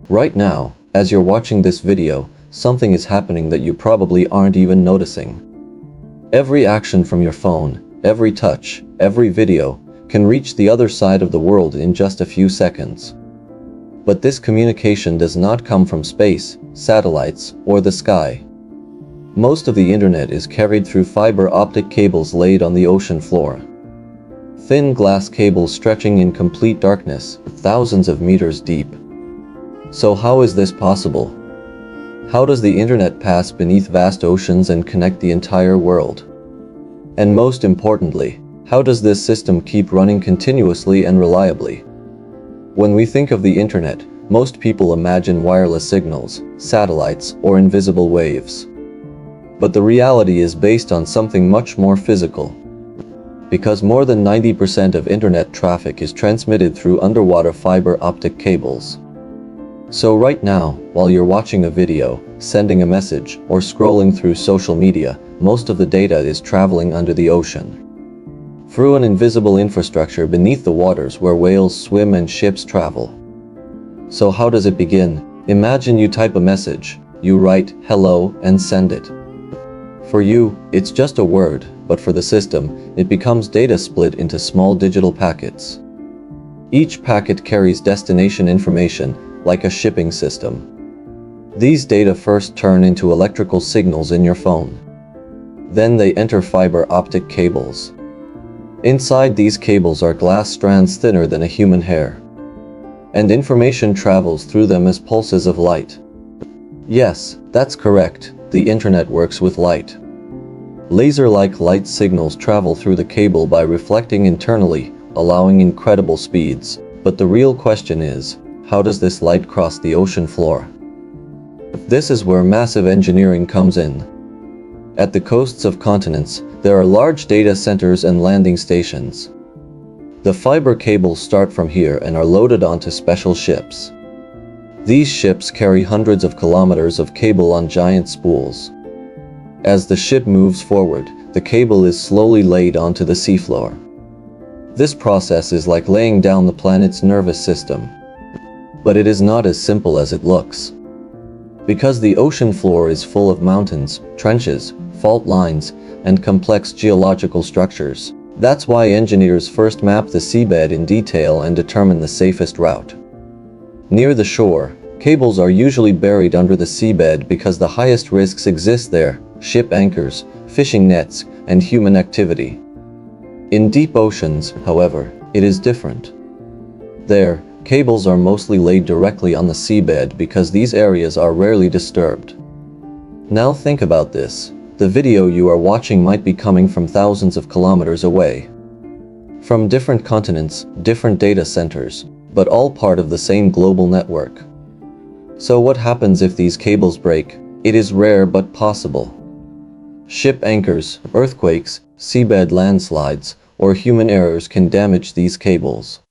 Right now, as you're watching this video, something is happening that you probably aren't even noticing. Every action from your phone, every touch, every video, can reach the other side of the world in just a few seconds. But this communication does not come from space, satellites, or the sky. Most of the internet is carried through fiber optic cables laid on the ocean floor. Thin glass cables stretching in complete darkness, thousands of meters deep. So how is this possible? How does the internet pass beneath vast oceans and connect the entire world? And most importantly, how does this system keep running continuously and reliably? When we think of the internet, most people imagine wireless signals, satellites, or invisible waves. But the reality is based on something much more physical. Because more than 90% of internet traffic is transmitted through underwater fiber optic cables. So right now, while you're watching a video, sending a message, or scrolling through social media, most of the data is traveling under the ocean. Through an invisible infrastructure beneath the waters where whales swim and ships travel. So how does it begin? Imagine you type a message, you write hello and send it. For you, it's just a word, but for the system, it becomes data split into small digital packets. Each packet carries destination information, like a shipping system. These data first turn into electrical signals in your phone. Then they enter fiber optic cables. Inside these cables are glass strands thinner than a human hair. And information travels through them as pulses of light. Yes, that's correct, the internet works with light. Laser-like light signals travel through the cable by reflecting internally, allowing incredible speeds. But the real question is, how does this light cross the ocean floor? This is where massive engineering comes in. At the coasts of continents, there are large data centers and landing stations. The fiber cables start from here and are loaded onto special ships. These ships carry hundreds of kilometers of cable on giant spools. As the ship moves forward, the cable is slowly laid onto the seafloor. This process is like laying down the planet's nervous system. But it is not as simple as it looks. Because the ocean floor is full of mountains, trenches, fault lines, and complex geological structures. That's why engineers first map the seabed in detail and determine the safest route. Near the shore, cables are usually buried under the seabed because the highest risks exist there: ship anchors, fishing nets, and human activity. In deep oceans, however, it is different. There, cables are mostly laid directly on the seabed because these areas are rarely disturbed. Now think about this. The video you are watching might be coming from thousands of kilometers away. From different continents, different data centers, but all part of the same global network. So what happens if these cables break? It is rare but possible. Ship anchors, earthquakes, seabed landslides, or human errors can damage these cables.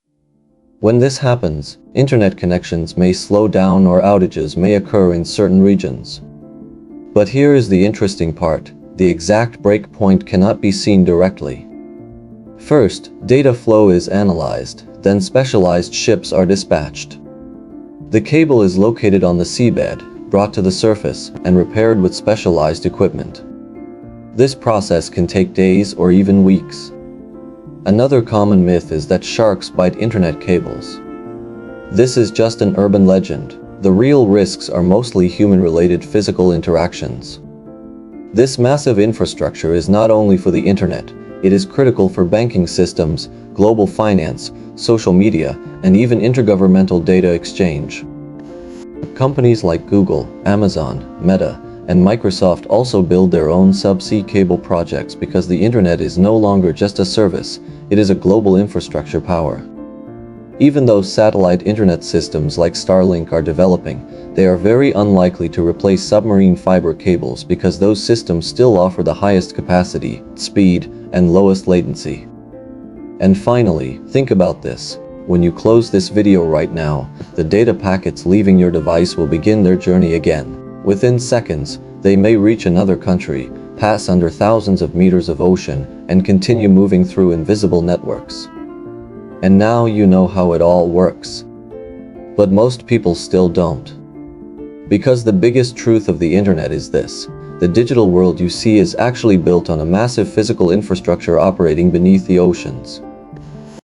When this happens, internet connections may slow down or outages may occur in certain regions. But here is the interesting part: the exact break point cannot be seen directly. First, data flow is analyzed, then specialized ships are dispatched. The cable is located on the seabed, brought to the surface, and repaired with specialized equipment. This process can take days or even weeks. Another common myth is that sharks bite internet cables. This is just an urban legend. The real risks are mostly human-related physical interactions. This massive infrastructure is not only for the internet, it is critical for banking systems, global finance, social media, and even intergovernmental data exchange. Companies like Google, Amazon, Meta, and Microsoft also build their own subsea cable projects because the internet is no longer just a service, it is a global infrastructure power. Even though satellite internet systems like Starlink are developing, they are very unlikely to replace submarine fiber cables because those systems still offer the highest capacity, speed, and lowest latency. And finally, think about this. When you close this video right now, the data packets leaving your device will begin their journey again. Within seconds, they may reach another country, pass under thousands of meters of ocean, and continue moving through invisible networks. And now you know how it all works. But most people still don't. Because the biggest truth of the internet is this: the digital world you see is actually built on a massive physical infrastructure operating beneath the oceans.